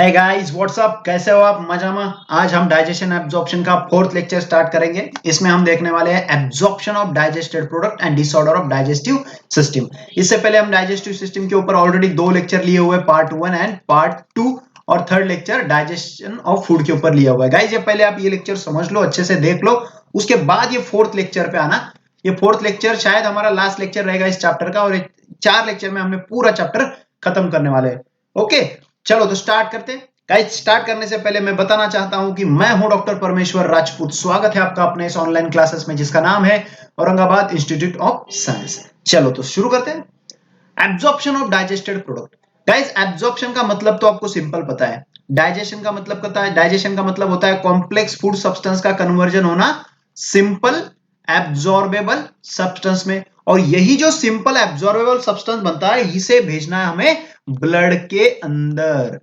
है guys what's up, कैसे हो आप? मजा में। आज हम डाइजेशन एब्जॉर्प्शन का फोर्थ लेक्चर स्टार्ट करेंगे। इसमें हम देखने वाले हैं absorption of digested product and disorder of digestive system. इससे पहले हम डाइजेस्टिव सिस्टम के ऊपर ऑलरेडी 2 लेक्चर लिए हुए, पार्ट 1 एंड पार्ट 2, और third lecture digestion of food के ऊपर लिया हुआ है। गाइस ये पहले आप ये लेक्चर समझ लो, अच्छे से देख लो, उसके बाद ये फोर्थ लेक्चर पे आना। ये फोर्थ लेक्चर शायद हमारा लास्ट लेक्चर रहेगा इस चैप्टर का, और 4 लेक्चर में हमने पूरा चैप्टर खत्म करने वाले हैं। ओके, चलो तो स्टार्ट करते हैं। गाइस स्टार्ट करने से पहले मैं बताना चाहता हूं कि मैं हूं डॉक्टर परमेश्वर राजपूत। स्वागत है आपका अपने इस ऑनलाइन क्लासेस में, जिसका नाम है औरंगाबाद इंस्टीट्यूट ऑफ साइंस। चलो तो शुरू करते हैं। Absorption of digested product. Guys absorption का मतलब तो आपको सिंपल पता है। डाइजेशन का मतलब पता है। डाइजेशन का मतलब होता है कॉम्प्लेक्स फूड सब्सटेंस का कन्वर्जन होना सिंपल एब्जॉर्बेबल सब्सटेंस में, और यही जो सिंपल एब्जॉर्बेबल सब्सटेंस बनता है, इसे भेजना है हमें ब्लड के अंदर।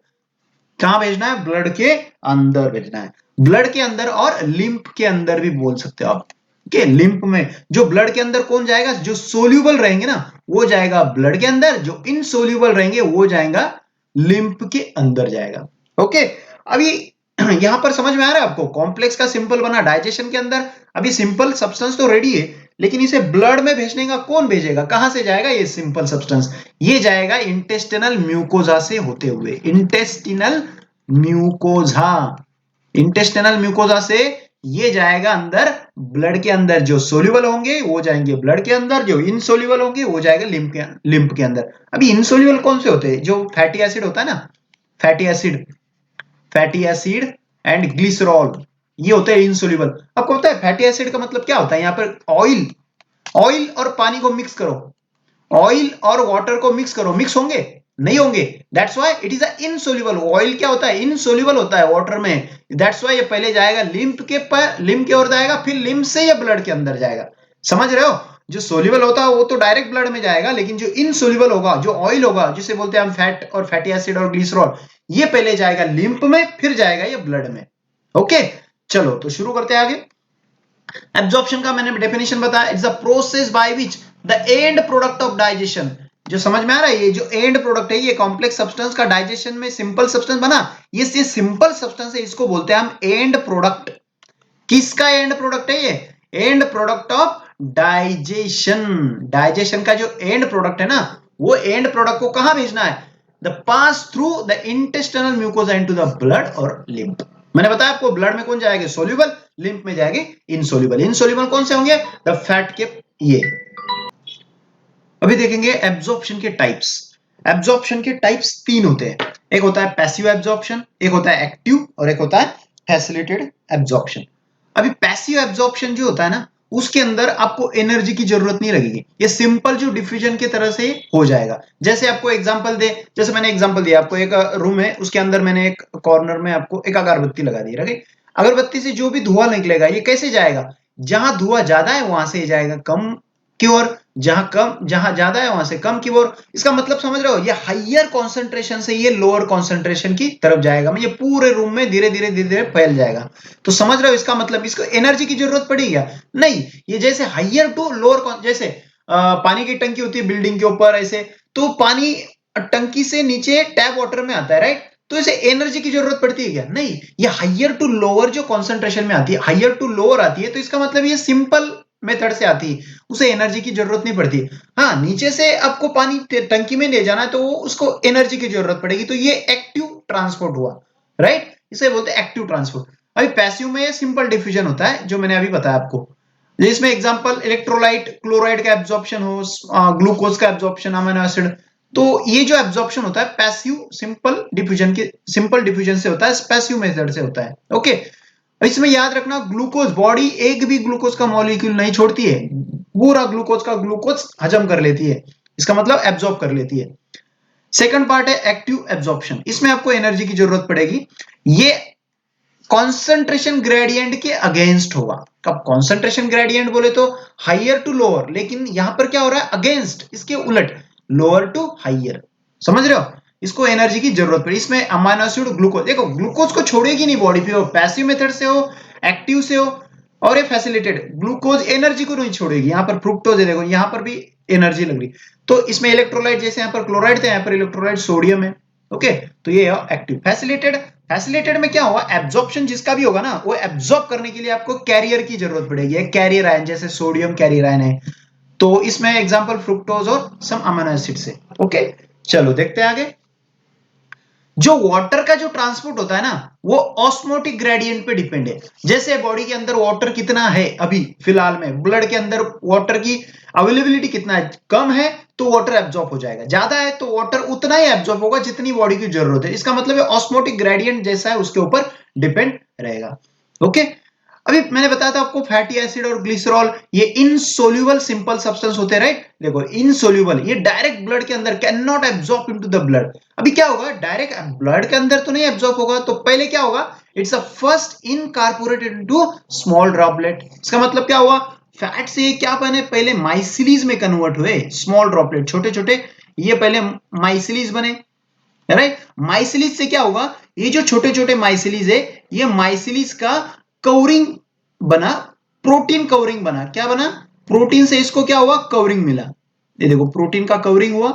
कहां भेजना है? ब्लड के अंदर भेजना है। ब्लड के अंदर और लिम्फ के अंदर भी बोल सकते हो आप। के लिम्फ में जो ब्लड के अंदर कौन जाएगा? जो सोल्यूबल रहेंगे ना वो जाएगा ब्लड के अंदर, जो इनसोल्यूबल रहेंगे वो जाएगा लिम्फ के अंदर जाएगा। ओके, अभी यहां पर समझ में आ रहा है आपको? कॉम्प्लेक्स का सिंपल बना डाइजेशन के अंदर। अभी सिंपल सब्सटेंस तो रेडी है, लेकिन इसे ब्लड में भेजने का कौन भेजेगा? कहां से जाएगा ये सिंपल सब्सटेंस? ये जाएगा इंटेस्टिनल म्यूकोजा से होते हुए। इंटेस्टिनल म्यूकोजा, इंटेस्टिनल म्यूकोजा से ये जाएगा अंदर ब्लड के अंदर। जो सोल्यूबल होंगे वो जाएंगे ब्लड के अंदर, जो इनसोल्यूबल होंगे वो जाएगा लिम्फ के अंदर। अभी इनसोल्यूबल कौन से होते हैं? जो फैटी एसिड होता है ना, fatty acid, fatty acid and glycerol, ये होते हैं इनसोल्यूबल। आपको पता है फैटी एसिड का मतलब क्या होता है? यहाँ पर ऑयल, ऑयल और पानी को मिक्स करो, ऑयल और वाटर को मिक्स करो, मिक्स होंगे? नहीं होंगे। That's why it is a insoluble. Oil क्या होता है? इनसोल्यूबल होता है वाटर में। दैट्स व्हाई ये पहले जाएगा लिम्फ के पर, लिम्फ की ओर जाएगा, फिर लिम्फ से ये ब्लड के अंदर जाएगा। समझ रहे हो? जो सोल्यूबल होता है वो तो डायरेक्ट ब्लड में जाएगा, लेकिन जो इनसोल्यूबल होगा, जो ऑयल होगा, जिसे बोलते हैं हम फैट और फैटी एसिड और ग्लिसरॉल, ये पहले जाएगा लिम्फ में, फिर जाएगा ये ब्लड में। ओके, चलो तो शुरू करते हैं आगे। एब्जॉर्प्शन का मैंने डेफिनेशन बताया, it's a process by which the end product of digestion. जो समझ में आ रहा है? ये जो एंड प्रोडक्ट है, ये कॉम्प्लेक्स सब्सटेंस का डाइजेशन में सिंपल सब्सटेंस बना, ये सिंपल सब्सटेंस है, इसको बोलते हैं हम एंड प्रोडक्ट। किसका एंड प्रोडक्ट है ये? And product of digestion. Digestion का जो एंड प्रोडक्ट है ना, वो एंड प्रोडक्ट को कहां भेजना है? The pass through the intestinal mucosa into the blood और लिम्फ। मैंने बताया आपको, ब्लड में कौन जाएगा? सोल्यूबल, लिम्फ में जाएंगे इनसोल्यूबल। इनसोल्यूबल कौन से होंगे? द फैट के ये। अभी देखेंगे एब्जॉर्प्शन के टाइप्स। एब्जॉर्प्शन के टाइप्स 3 होते हैं। एक होता है पैसिव एब्जॉर्प्शन, एक होता है एक्टिव, और एक होता है फैसिलिटेटेड एब्जॉर्प्शन। अभी पैसिव एब्जॉर्प्शन जो होता है ना, उसके अंदर आपको एनर्जी की जरूरत नहीं लगेगी। ये सिंपल जो डिफ्यूजन की तरह से हो जाएगा। जैसे आपको एग्जांपल दे, जैसे मैंने एग्जांपल दिया आपको, एक रूम है, उसके अंदर मैंने एक कॉर्नर में आपको एक अगरबत्ती लगा दी, रखे। अगरबत्ती से जो भी धुआं निकलेगा, ये कैसे जाएगा? जहां धुआं ज्यादा है वहां से जाएगा कम की ओर, जहां कम, जहां ज्यादा है वहां से कम की ओर। इसका मतलब समझ रहे हो? ये हाइयर कॉन्सेंट्रेशन से ये लोअर कॉन्सेंट्रेशन की तरफ जाएगा, ये पूरे रूम में धीरे धीरे धीरे धीरे फैल जाएगा। तो समझ रहे हो इसका मतलब? इसको एनर्जी की जरूरत पड़ी क्या? नहीं। ये जैसे हाइयर टू लोअर, जैसे पानी की टंकी होती है बिल्डिंग के ऊपर, ऐसे तो पानी टंकी से नीचे टैप वाटर में आता है, राइट? तो इसे एनर्जी की जरूरत पड़ती है क्या? नहीं। ये हाइयर टू लोअर जो कॉन्सेंट्रेशन में आती है, हाइयर टू लोअर आती है, तो इसका मतलब ये सिंपल मेथड से आती है, उसे एनर्जी की जरूरत नहीं पड़ती। हाँ, नीचे से आपको पानी टंकी में ले जाना है तो उसको एनर्जी की जरूरत पड़ेगी, तो ये एक्टिव ट्रांसपोर्ट हुआ, राइट? इसे बोलते हैं एक्टिव ट्रांसपोर्ट। अभी पैसिव में सिंपल डिफ्यूजन होता है, जो मैंने अभी बताया आपको। जिसमें एग्जांपल इलेक्ट्रोलाइट, क्लोराइड का एब्जॉर्प्शन हो, ग्लूकोज का एब्जॉर्प्शन, अमीनो एसिड। तो ये जो एब्जॉर्प्शन होता है पैसिव सिंपल डिफ्यूजन के, सिंपल डिफ्यूजन से होता है, पैसिव मेथड से होता है। ओके, इसमें याद रखना, ग्लूकोज, बॉडी एक भी ग्लूकोज का मॉलिक्यूल नहीं छोड़ती है, पूरा ग्लूकोज का ग्लूकोज हजम कर लेती है, इसका मतलब एब्जॉर्ब कर लेती है। सेकंड पार्ट है एक्टिव एब्जॉर्प्शन। इसमें आपको एनर्जी की जरूरत पड़ेगी। ये कॉन्सेंट्रेशन ग्रेडियंट के अगेंस्ट होगा। कब कॉन्सेंट्रेशन ग्रेडियंट बोले तो हाइयर टू लोअर, लेकिन यहां पर क्या हो रहा है? अगेंस्ट, इसके उलट, लोअर टू हाइयर। समझ रहे हो? इसको एनर्जी की जरूरत पड़ी। इसमें अमीनो एसिड, ग्लूकोज, देखो ग्लूकोज को छोड़ेगी नहीं बॉडी पे, हो पैसिव मेथड से हो, एक्टिव से हो, और ये फैसिलिटेड। ग्लूकोज एनर्जी को नहीं छोड़ेगी। यहाँ पर फ्रुक्टोज है, देखो यहाँ पर भी एनर्जी लग रही। तो इसमें इलेक्ट्रोलाइट, जैसे यहाँ पर क्लोराइड थे, यहाँ पर इलेक्ट्रोलाइट सोडियम है, ओके, तो ये एक्टिव। फैसिलिटेटेड, फैसिलिटेटेड में क्या होगा, एब्जॉर्प्शन जिसका भी होगा ना, वो एब्जॉर्ब करने के लिए आपको कैरियर की जरूरत पड़ेगी। कैरियर आयन, जैसे सोडियम कैरियर आयन है, तो इसमें एग्जांपल फ्रुक्टोज और सम अमीनो एसिड से। ओके, चलो देखते हैं आगे। जो वाटर का जो ट्रांसपोर्ट होता है ना, वो ऑस्मोटिक ग्रेडियंट पे डिपेंड है। जैसे बॉडी के अंदर वाटर कितना है, अभी फिलहाल में ब्लड के अंदर वाटर की अवेलेबिलिटी कितना है, कम है तो वाटर एब्जॉर्ब हो जाएगा, ज्यादा है तो वाटर उतना ही एब्जॉर्ब होगा जितनी बॉडी की जरूरत है। इसका मतलब है ऑस्मोटिक ग्रेडियंट जैसा है उसके ऊपर डिपेंड रहेगा। ओके, अभी मैंने बताया था आपको फैटी एसिड और ग्लिसरॉल ये इनसोल्यूबल सिंपल सब्सटेंस होते हैं, राइट। देखो इनसोल्यूबल, ये डायरेक्ट ब्लड के अंदर can not absorb into the blood. अभी क्या होगा, डायरेक्ट ब्लड के अंदर तो नहीं एब्जॉर्ब होगा, तो पहले क्या होगा, it's a first incorporated into small droplet. इसका मतलब क्या हुआ, फैट से क्या बने, पहले माइसिलीज में कन्वर्ट हुए, स्मॉल ड्रॉपलेट छोटे छोटे, ये पहले माइसिलीज बने, राइट। माइसिलीज से क्या होगा, ये जो छोटे छोटे माइसिलीज है, ये माइसिलीज का कवरिंग बना, प्रोटीन कवरिंग बना। क्या बना, प्रोटीन से इसको क्या हुआ, कवरिंग मिला। ये देखो प्रोटीन का कवरिंग हुआ,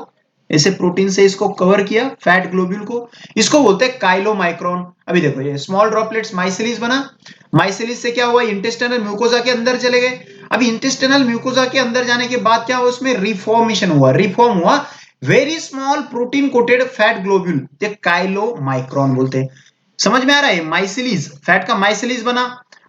ऐसे प्रोटीन से इसको कवर किया फैट ग्लोब्यूल को, इसको बोलते हैं काइलोमाइक्रोन। अभी देखो ये स्मॉल ड्रॉपलेट्स माइसिलीज बना, माइसिलीज से क्या हुआ, इंटेस्टाइनल म्यूकोजा के अंदर चले गए। अभी इंटेस्टाइनल म्यूकोजा के अंदर जाने के बाद क्या हुआ, उसमें रिफॉर्मेशन हुआ, रिफॉर्म हुआ very small protein coated fat globule, ये काइलोमाइक्रोन बोलते हैं। समझ में आ रहा है, माइसिलीज, फैट का माइसिलीज बना।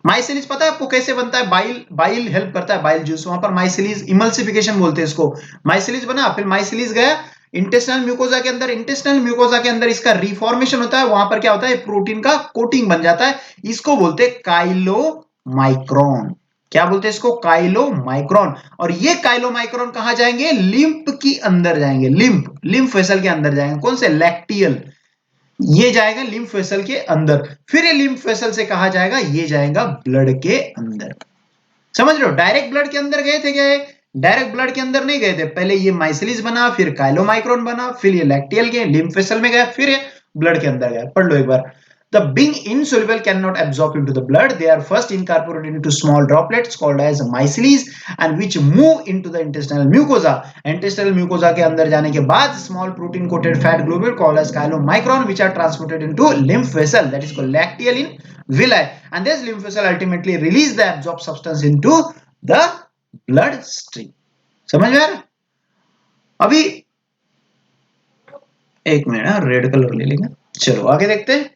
माइसिलीज पता है आपको कैसे बनता है, बाइल, बाइल हेल्प करता है, बाइल जूस, वहां पर माइसिलीज इमल्सिफिकेशन बोलते हैं इसको। माइसिलीज बना, फिर माइसिलीज गया इंटेस्टाइनल म्यूकोजा के अंदर, इंटेस्टाइनल म्यूकोजा के अंदर इसका रिफॉर्मेशन होता है, वहां पर क्या होता है, प्रोटीन का कोटिंग बन जाता है, इसको बोलते हैं काइलोमाइक्रोन। क्या बोलते हैं इसको, काइलोमाइक्रोन। और ये काइलोमाइक्रोन कहां जाएंगे, लिम्फ की अंदर जाएंगे, लिम्फ, लिम्फ वेसल के अंदर जाएंगे, कौन से, लैक्टियल, ये जाएगा लिम्फ वेसल के अंदर। फिर ये लिम्फ वेसल से कहा जाएगा, ये जाएगा ब्लड के अंदर। समझ रहे हो, डायरेक्ट ब्लड के अंदर गए थे क्या, डायरेक्ट ब्लड के अंदर नहीं गए थे, पहले ये माइसिलीज बना, फिर काइलोमाइक्रोन बना, फिर ये लैक्टियल के लिम्फ वेसल में गया, फिर ये ब्लड के अंदर गया। पढ़ लो एक बार। The being insoluble cannot absorb into the blood. They are first incorporated into small droplets called as micelles and which move into the intestinal mucosa. Intestinal mucosa के अंदर जाने के बाद small protein coated fat globule called as chylomicron which are transported into lymph vessel that is called lacteal in villi, and this lymph vessel ultimately release the absorbed substance into the blood stream. समझ में आ रहा है? अभी एक minute, red colour ले लेंगे। चलो आगे देखते हैं।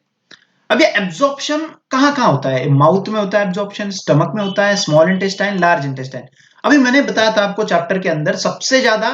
अब ये एब्जॉर्प्शन कहां कहां होता है, माउथ में होता है एब्जॉर्प्शन, स्टमक में होता है, स्मॉल इंटेस्टाइन, लार्ज इंटेस्टाइन। अभी मैंने बताया था आपको चैप्टर के अंदर सबसे ज्यादा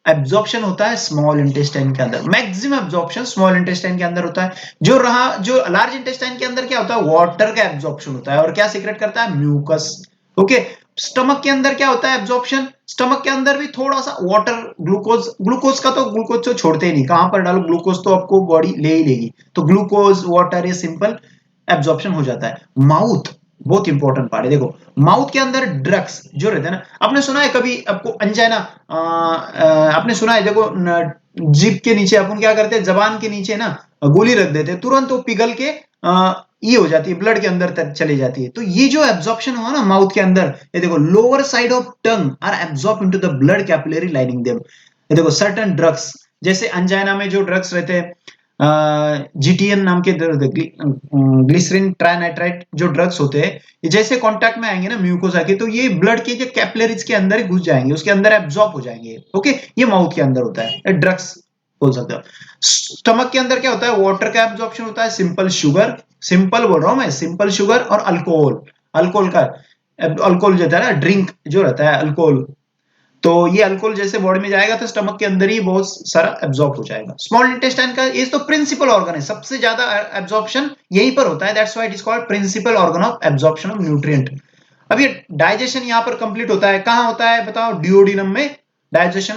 एब्जॉर्प्शन होता है स्मॉल इंटेस्टाइन के अंदर, मैक्सिमम एब्जॉर्प्शन स्मॉल इंटेस्टाइन के अंदर होता है। जो लार्ज इंटेस्टाइन के अंदर क्या होता है, वाटर का एब्जॉर्प्शन होता है, और क्या सीक्रेट करता है, म्यूकस। ओके, स्टमक के अंदर क्या होता है एब्जॉर्प्शन, स्टमक के अंदर भी थोड़ा सा वाटर, ग्लूकोज, ग्लूकोज का तो ग्लूकोज तो छोड़ते ही नहीं, कहां पर डालो ग्लूकोज तो आपको बॉडी ले ही लेगी, तो ग्लूकोज वाटर ये सिंपल एब्जॉर्प्शन हो जाता है। माउथ बहुत इंपॉर्टेंट पार्ट है। देखो माउथ के अंदर ड्रग्स जो रहते हैं ना, आपने सुना है कभी आपको अंजाना, आपने सुना है, देखो जीभ के नीचे अपन क्या करते हैं, जबान के नीचे ना गोली रख देते हैं, तुरंत वो पिघल के ये हो जाती है, ब्लड के अंदर तक चली जाती है। तो ये जो एब्जॉर्प्शन हुआ ना माउथ के अंदर, ये देखो lower side of tongue are absorb into the blood capillary lining them. ये देखो सर्टेन ड्रग्स, जैसे अंजाइना में जो ड्रग्स रहते हैं, जीटीएन नाम के, ग्लिसरीन ट्राइनाइट्राइट जो ड्रग्स होते हैं, ये जैसे कांटेक्ट में आएंगे ना म्यूकोसा के, तो ये ब्लड के जो कैपिलरीज के अंदर घुस जाएंगे, उसके अंदर एब्जॉर्ब हो जाएंगे। ओके, ये माउथ के अंदर होता है, ड्रग्स बोल सकते हो। स्टमक के अंदर क्या होता है, वाटर का एब्जॉर्प्शन होता है, सिंपल शुगर, सिंपल बोल रहा हूं मैं, सिंपल शुगर और अल्कोहल, अल्कोहल का, अल्कोहल जो है ना, ड्रिंक जो रहता है अल्कोहल, तो ये अल्कोहल जैसे बॉडी में जाएगा तो स्टमक के अंदर ही बहुत सारा एब्जॉर्ब हो जाएगा। स्मॉल इंटेस्टाइन का ये तो प्रिंसिपल ऑर्गन है, सबसे ज्यादा एब्जॉर्प्शन यहीं पर होता है, that's why it is called principal organ of absorption of nutrient. अब ये डाइजेशन यहाँ पर कंप्लीट होता है, कहां होता है बताओ, डिओडिनम में डाइजेशन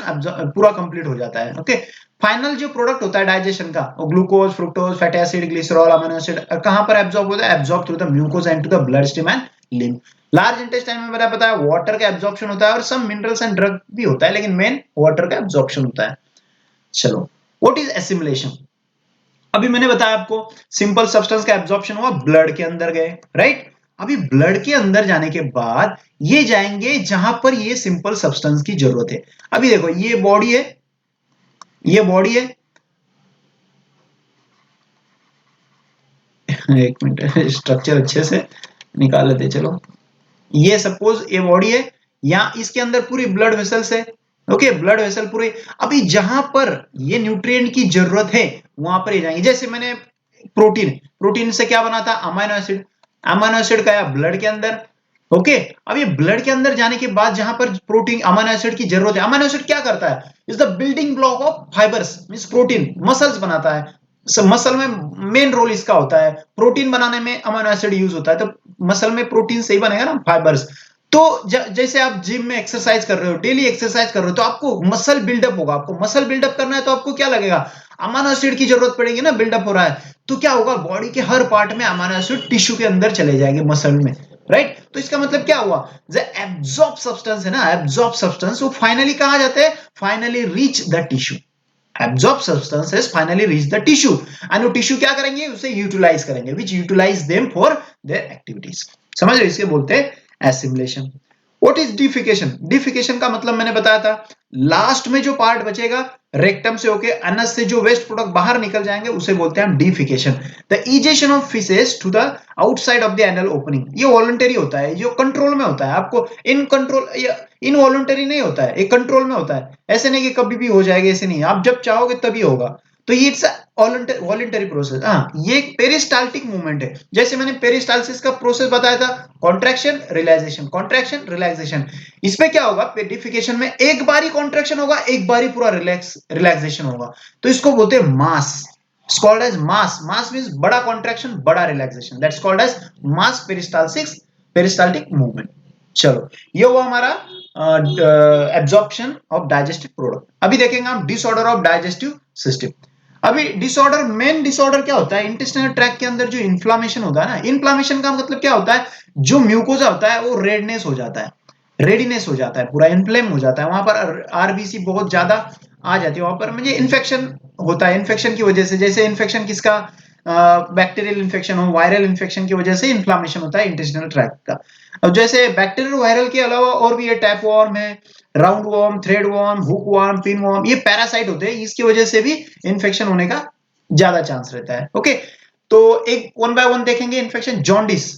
पूरा कंप्लीट हो जाता है। ओके, फाइनल जो प्रोडक्ट होता है डाइजेशन का, वो glucose, fructose, fatty acid, glycerol, amino acid कहां पर एब्जॉर्ब होता है, absorb through the mucosa and to the blood stream and lymph. Large intestine में मैंने बताया वाटर का एब्जॉर्प्शन होता है और सम मिनरल्स एंड ड्रग भी होता है, लेकिन मेन वाटर का एब्जॉर्प्शन होता है। चलो, व्हाट इज एसिमिलेशन। अभी मैंने बताया आपको सिंपल सब्सटेंस का एब्जॉर्प्शन हुआ, ब्लड के अंदर गए, राइट। अभी ब्लड के अंदर जाने के बाद ये जाएंगे जहां पर ये सिंपल सब्सटेंस की जरूरत है। अभी देखो ये बॉडी है, ये बॉडी है, एक मिनट, स्ट्रक्चर अच्छे से निकाल लेते। चलो, ये सपोज ये बॉडी है, या इसके अंदर पूरी ब्लड वेसल्स है। ओके, ब्लड वेसल पूरे। अभी जहां पर ये न्यूट्रिएंट की जरूरत है वहां पर ही जाएंगे। जैसे मैंने प्रोटीन, प्रोटीन से क्या बना था, अमाइनो एसिड, अमाइनो एसिड गया ब्लड के अंदर। ओके, अब ये ब्लड के अंदर जाने के बाद जहां पर प्रोटीन अमाइनो एसिड की जरूरत है, अमाइनो एसिड क्या करता है, is the building block of fibres, means protein muscles बनाता है। मसल में मेन रोल इसका होता है, प्रोटीन बनाने में अमाइनो एसिड यूज होता है, तो मसल में प्रोटीन से ही बनेगा ना, फाइबर्स। तो जैसे आप जिम में एक्सरसाइज कर रहे हो, डेली एक्सरसाइज कर रहे हो, तो आपको मसल बिल्डअप होगा, आपको मसल बिल्डअप करना है तो आपको क्या लगेगा, अमाइनो एसिड की जरूरत पड़ेगी ना, बिल्डअप हो रहा है तो क्या होगा, बॉडी के हर पार्ट में अमाइनो एसिड टिश्यू के अंदर चले जाएंगे, मसल में, राइट। तो इसका मतलब क्या हुआ, जो एब्जॉर्ब सब्सटेंस है ना, एब्जॉर्ब सब्सटेंस वो फाइनली कहां जाते हैं, finally reach the tissue. absorbed substances finally reach the tissue and वो टिश्यू क्या करेंगे, उसे यूटिलाइज करेंगे, which utilize them for their activities। समझ रहे, इसके बोलते हैं assimilation. What is defecation, defecation का मतलब मैंने बताया था, लास्ट में जो पार्ट बचेगा रेक्टम से होके अनस से जो वेस्ट प्रोडक्ट बाहर निकल जाएंगे उसे बोलते हैं हम defecation. The egestion of faeces to the outside of the anal opening, ये वॉलंटरी होता है, जो कंट्रोल में होता है, आपको इन कंट्रोल, इनवॉलंटरी नहीं होता है, ये कंट्रोल में होता है। ऐसे नहीं कि कभी भी हो जाएगा, ऐसे नहीं, आप जब चाहोगे तभी होगा। तो ये इट्स वॉलंटरी प्रोसेस। हाँ, ये एक पेरिस्टाल्टिक मूवमेंट है। जैसे मैंने पेरिस्टालसिस का प्रोसेस बताया था, कॉन्ट्रैक्शन रिलैक्सेशन, कॉन्ट्रैक्शन रिलैक्सेशन। इसमें क्या होगा, पेडिफिकेशन में एक बारी कॉन्ट्रैक्शन होगा, एक बारी पूरा रिलैक्सेशन होगा, तो इसको बोलते हैं mass, called as mass. Mass means बड़ा कॉन्ट्रैक्शन बड़ा relaxation, that's called as mass peristalsis, peristaltic movement. चलो, ये हुआ हमारा एब्जॉर्प्शन ऑफ डाइजेस्टिव प्रोडक्ट। अभी देखेंगे हम डिसऑर्डर ऑफ डाइजेस्टिव सिस्टम। अभी डिसऑर्डर, मेन डिसऑर्डर क्या होता है, इंटेस्टाइनल ट्रैक्ट के अंदर जो इन्फ्लामेशन होता है ना, इन्फ्लामेशन का मतलब क्या होता है, जो म्यूकोजा होता है वो रेडनेस हो जाता है, रेडीनेस हो जाता है, पूरा इन्फ्लेम हो जाता है, वहां पर आरबीसी बहुत ज्यादा आ जाती है, वहां पर मुझे इन्फेक्शन होता है, इन्फेक्शन की वजह से, जैसे इन्फेक्शन किसका, बैक्टीरियल इन्फेक्शन हो, वायरल इन्फेक्शन की वजह से इन्फ्लामेशन होता है इंटेस्टिनल ट्रैक्ट का। अब जैसे बैक्टीरियल वायरल के अलावा और भी ये टैप वॉर्म है, round worm, thread worm, hook worm, pin worm, ये पैरासाइट होते हैं, इसकी वजह से भी इन्फेक्शन होने का ज्यादा चांस रहता है। ओके, तो एक वन बाय वन देखेंगे। इन्फेक्शन, जॉन्डिस,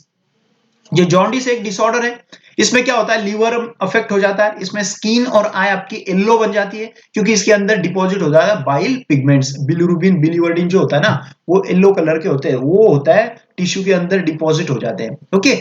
ये जॉन्डिस एक डिसऑर्डर है। इसमें क्या होता है, लीवर अफेक्ट हो जाता है, इसमें स्किन और आई आपकी येलो बन जाती है, क्योंकि इसके अंदर डिपॉजिट हो जाता है बाइल पिगमेंट्स, बिलिरुबिन, बिलिवर्डिन जो होता है ना, वो येलो कलर के होते हैं, वो होता है टिश्यू के अंदर डिपॉजिट हो जाते हैं। ओके,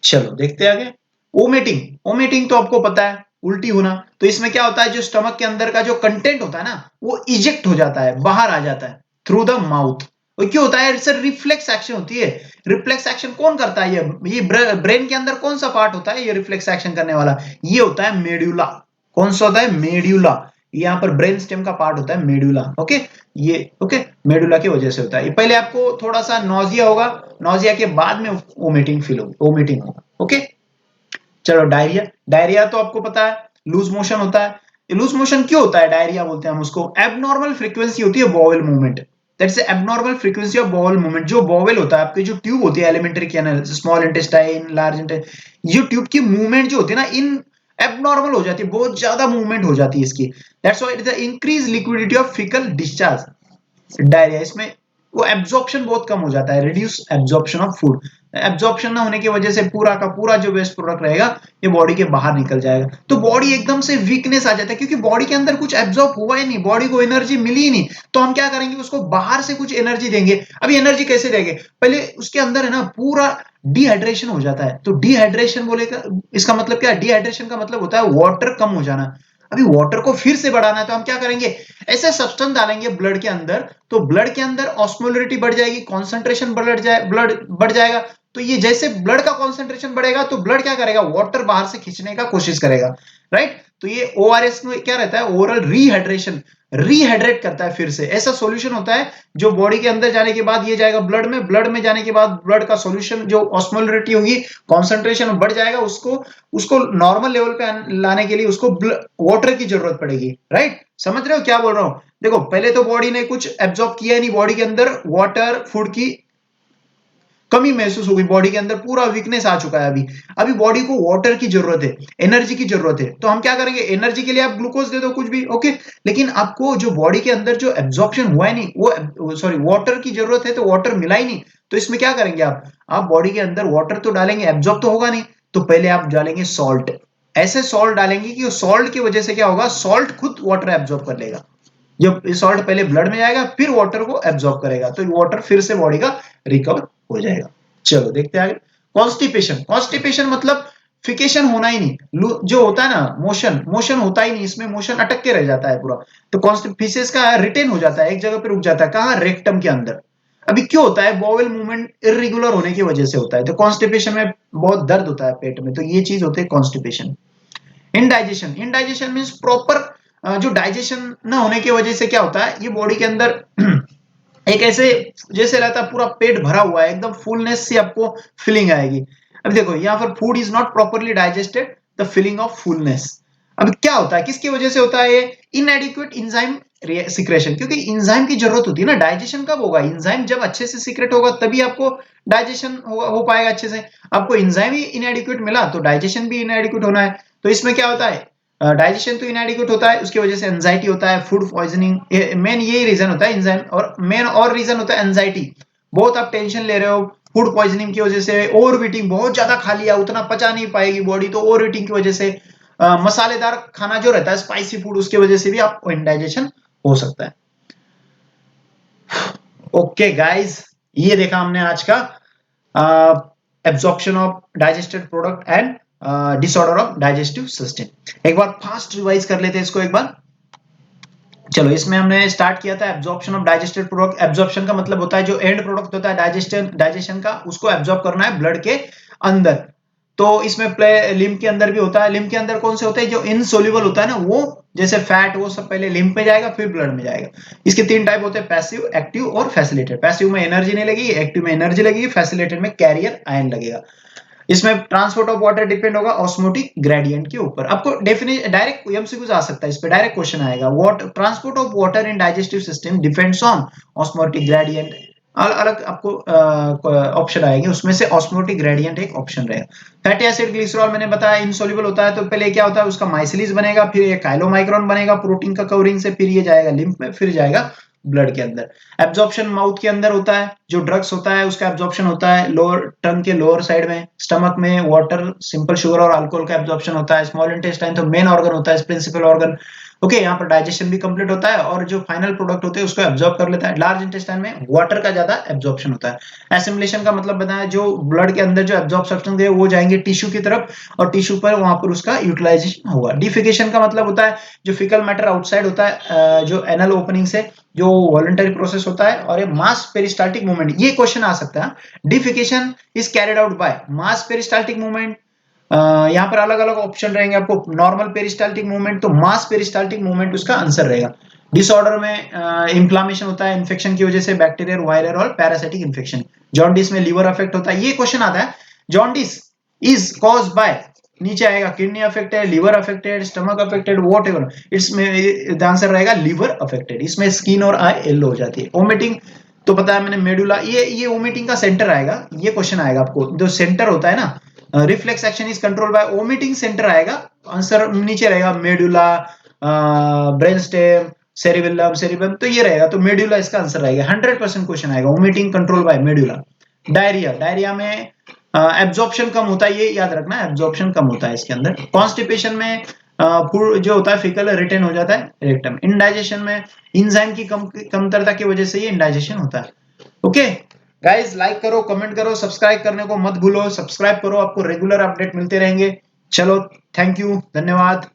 चलो देखते हैं आगे। ओमेटिंग, ओमेटिंग तो आपको पता है, उल्टी होना। तो इसमें क्या होता है, जो स्टमक के अंदर का जो कंटेंट होता है ना, वो इजेक्ट हो जाता है, बाहर आ जाता है थ्रू द माउथ। और क्यों होता है, सर रिफ्लेक्स एक्शन होती है। रिफ्लेक्स एक्शन कौन करता है, ये ब्रेन के अंदर कौन सा पार्ट होता है ये रिफ्लेक्स एक्शन करने वाला, ये होता है मेड्यूला। कौन सा होता है, मेड्यूला। यहाँ पर ब्रेन स्टेम का पार्ट होता है मेड्यूला। ओके, ये ओके, मेडुला की वजह से होता है। पहले आपको थोड़ा सा नोजिया होगा, नोजिया के बाद में वोमिटिंग फील होगी, वोमिटिंग होगा। ओके, चलो डायरिया, डायरिया तो आपको पता है लूज मोशन होता है। लूज मोशन क्यों होता है, डायरिया बोलते हैं हम उसको, एबनॉर्मल फ्रीक्वेंसी होती है bowel movement, that's abnormal frequency of bowel movement. जो बॉवेल होता है, आपकी जो ट्यूब होती है alimentary canal, small intestine, large intestine, ये ट्यूब की मूवमेंट जो होती है ना, इन एबनॉर्मल हो जाती है, बहुत ज्यादा मूवमेंट हो जाती है इसकी, that's why it is the increase liquidity of faecal discharge, diarrhoea. इसमें वो एब्जॉर्प्शन बहुत कम हो जाता है, reduce absorption of food. Absorption ना होने की वजह से पूरा का पूरा जो वेस्ट प्रोडक्ट रहेगा ये बॉडी के बाहर निकल जाएगा, तो बॉडी एकदम से वीकनेस आ जाता है, क्योंकि बॉडी के अंदर कुछ एब्जॉर्ब हुआ ही नहीं, बॉडी को एनर्जी मिली ही नहीं। तो हम क्या करेंगे, उसको बाहर से कुछ एनर्जी देंगे। अभी एनर्जी कैसे देंगे, पहले उसके अंदर है ना पूरा डिहाइड्रेशन हो जाता है। तो डिहाइड्रेशन बोलेगा, इसका मतलब क्या है, डिहाइड्रेशन का मतलब होता है वाटर कम हो जाना। अभी वाटर को फिर से बढ़ाना है, तो हम क्या करेंगे, ऐसे सब्सटेंस डालेंगे ब्लड के अंदर, तो ब्लड के अंदर ऑस्मोलरिटी बढ़ जाएगी, कॉन्सेंट्रेशन ब्लड बढ़ जाएगा। तो ये जैसे ब्लड का कॉन्सेंट्रेशन बढ़ेगा तो ब्लड क्या करेगा, वाटर बाहर से खींचने का कोशिश करेगा, राइट। तो ये ओआरएस में क्या रहता है, ओरल रीहाइड्रेशन, रीहाइड्रेट करता है फिर से। ऐसा सॉल्यूशन होता है जो बॉडी के अंदर जाने के बाद ये जाएगा ब्लड में, ब्लड में जाने के बाद ब्लड का सॉल्यूशन जो ऑस्मोलरिटी होगी, कॉन्सेंट्रेशन बढ़ जाएगा, उसको उसको नॉर्मल लेवल पे लाने के लिए उसको वाटर की जरूरत पड़ेगी, राइट। समझ रहे हो क्या बोल रहा हूं, देखो पहले तो बॉडी ने कुछ एब्जॉर्ब किया नहीं, बॉडी के अंदर वाटर फूड की कमी महसूस होगी बॉडी के अंदर, पूरा वीकनेस आ चुका है अभी बॉडी को वाटर की जरूरत है, एनर्जी की जरूरत है, तो हम क्या करेंगे, एनर्जी के लिए आप ग्लूकोज दे दो कुछ भी, ओके, लेकिन आपको जो बॉडी के अंदर जो एब्जॉर्प्शन हुआ है नहीं, वो सॉरी वाटर की जरूरत है, तो वाटर मिला ही नहीं, तो इसमें क्या करेंगे आप बॉडी के अंदर वाटर तो डालेंगे, एब्जॉर्ब तो होगा नहीं, तो पहले आप डालेंगे सॉल्ट, ऐसे सॉल्ट डालेंगे कि सॉल्ट की वजह से क्या होगा, सॉल्ट खुद वाटर एब्जॉर्ब कर लेगा, जब सॉल्ट पहले ब्लड में जाएगा फिर वाटर को एब्जॉर्ब करेगा, तो वाटर फिर से बॉडी का रिकवर हो जाएगा। चलो देखते हैं आगे। कॉन्स्टिपेशन, कॉन्स्टिपेशन मतलब फिकेशन होना ही नहीं, जो होता है ना मोशन होता ही नहीं, इसमें मोशन अटक के रह जाता है पूरा, तो कॉन्स्टिपेशन का रिटेन हो जाता है, एक जगह पे रुक जाता है, कहाँ, रेक्टम के अंदर। अभी क्यों होता है, बॉवेल मूवमेंट इरेगुलर होने की वजह से होता है, तो कॉन्स्टिपेशन में बहुत दर्द होता है पेट में, तो ये चीज होती है constipation. Indigestion, indigestion means proper जो डाइजेशन न होने की वजह से क्या होता है, ये बॉडी के अंदर एक ऐसे जैसे रहता है पूरा पेट भरा हुआ है, एकदम फुलनेस से आपको फीलिंग आएगी। अभी देखो यहाँ पर food is not properly digested, the feeling of fullness. अब क्या होता है, किसकी वजह से होता है ये, इनएडिक्वेट इंजाइम सिक्रेशन, क्योंकि इंजाइम की जरूरत होती है ना, डाइजेशन कब होगा, इंजाइम जब अच्छे से सिक्रेट होगा तभी आपको डाइजेशन हो पाएगा अच्छे से, आपको इंजाइम ही इनएडिक्वेट मिला तो डाइजेशन भी इनएडिक्वेट होना है, तो इसमें क्या होता है, डाइजेशन तो इनएडिक्वेट होता है, उसकी वजह से एंजाइटी होता है, फूड पॉइजनिंग, मेन ये रीजन होता है एंजाइम, और मेन और रीजन होता है एंजाइटी, बहुत आप टेंशन ले रहे हो, फूड पॉइजनिंग की वजह से, ओवर ईटिंग, बहुत ज्यादा खा लिया, उतना पचा नहीं पाएगी बॉडी, तो ओवर ईटिंग की वजह से, मसालेदार खाना जो रहता है स्पाइसी फूड, उसकी वजह से भी आपको इंडाइजेशन हो सकता है। ओके गाइस, ये देखा हमने आज का absorption of digested product and disorder of digestive system. एक बार फास्ट रिवाइज कर लेते हैं इसको एक बार। चलो, इसमें हमने स्टार्ट किया था absorption of digested product. Absorption का मतलब होता है जो एंड प्रोडक्ट होता है डाइजेशन का, उसको एब्जॉर्ब करना है ब्लड के अंदर। तो इसमें लिम्फ के अंदर भी होता है। लिम्फ के अंदर कौन से होते हैं, जो इनसोल्यूबल होता है ना, वो जैसे फैट, वो सब पहले लिम्फ में जाएगा फिर ब्लड में जाएगा। इसके 3 टाइप होते हैं, पैसिव, एक्टिव और फैसिलिटेटेड। पैसिव में एनर्जी नहीं लगेगी, एक्टिव में एनर्जी लगेगी, फैसिलिटेटेड में कैरियर आयन लगेगा। इसमें ट्रांसपोर्ट ऑफ वाटर डिपेंड होगा ऑस्मोटिक ग्रेडियंट के ऊपर। आपको डेफिनेशन डायरेक्ट एमसीक्यूज आ सकता है, इस पे डायरेक्ट क्वेश्चन आएगा। What transport of water in digestive system depends on osmotic gradient. अलग अलग आपको ऑप्शन आएंगे, उसमें से ऑस्मोटिक ग्रेडियंट एक ऑप्शन रहेगा। फैटी एसिड ग्लिसरॉल मैंने बताया इनसोल्यूबल होता है, तो पहले क्या होता है, उसका माइसिलिस बनेगा, फिर ये काइलोमाइक्रोन बनेगा प्रोटीन का कवरिंग से, फिर ये जाएगा लिम्फ में, फिर जाएगा ब्लड के अंदर। एब्जॉर्प्शन माउथ के अंदर होता है, जो ड्रग्स होता है उसका एब्जॉर्प्शन होता है लोअर टंग के लोअर साइड में। स्टमक में वाटर, सिंपल शुगर और अल्कोहल का एब्जॉर्प्शन होता है। स्मॉल इंटेस्टाइन तो मेन ऑर्गन होता है, प्रिंसिपल ऑर्गन। ओके, यहाँ पर डाइजेशन भी कंप्लीट होता है, और जो फाइनल प्रोडक्ट होते हैं उसको एब्जॉर्ब कर लेता है। लार्ज इंटेस्टाइन में वाटर का ज्यादा एब्जॉर्प्शन होता है। एसिमिलेशन का मतलब बताया, जो ब्लड के अंदर जो एब्जॉर्ब सब्सटेंस है वो जाएंगे टिश्यू की तरफ, और टिश्यू पर वहां पर उसका यूटिलाइजेशन होगा। डिफिकेशन का मतलब होता है जो फिकल मैटर आउटसाइड होता है, जो एनल ओपनिंग से, जो वॉलंटरी प्रोसेस होता है। और ये मास पेरिस्टाल्टिक मूवमेंट, ये क्वेश्चन आ सकता है, defecation is carried out by mass peristaltic movement. यहाँ पर अलग अलग ऑप्शन रहेंगे आपको, नॉर्मल पेरिस्टाल्टिक मूवमेंट, तो मास पेरिस्टाल्टिक मूवमेंट उसका आंसर रहेगा। डिसऑर्डर में इंफ्लामेशन होता है इन्फेक्शन की वजह से, बैक्टीरियल, वायरल और पैरासाइटिक इन्फेक्शन। जॉन्डिस में लीवर अफेक्ट होता है, ये क्वेश्चन आता है, जॉन्डिस इज कॉज बाय, नीचे आएगा kidney affected, liver affected, stomach affected, what ever, इसमें आंसर रहेगा लिवर अफेक्टेड। इसमें स्किन और आई येलो हो जाती है। ओमिटिंग तो पता है मैंने, मेडुला, ये ओमिटिंग का सेंटर आएगा, ये क्वेश्चन आएगा आपको, जो सेंटर होता है ना, reflex action is control by omitting centre आएगा, आंसर नीचे रहेगा मेडुला, ब्रेन स्टेम, सेरिबेलम, सेरिबम, तो ये रहेगा, तो मेडुला इसका आंसर रहेगा। 100% क्वेश्चन आएगा, omitting control by medulla. Diarrhoea, diarrhoea में एब्जॉर्प्शन कम होता है, ये याद रखना, एब्जॉर्प्शन कम होता है इसके अंदर। कॉन्स्टिपेशन में फूड जो होता है फिकल रिटेन हो जाता है रेक्टम। इंडाइजेशन में इंजाइम की कमतरता की वजह से ये इंडाइजेशन होता है। ओके गाइस, लाइक करो, कमेंट करो, सब्सक्राइब करने को मत भूलो, सब्सक्राइब करो, आपको रेगुलर अपडेट मिलते रहेंगे। चलो, थैंक यू, धन्यवाद।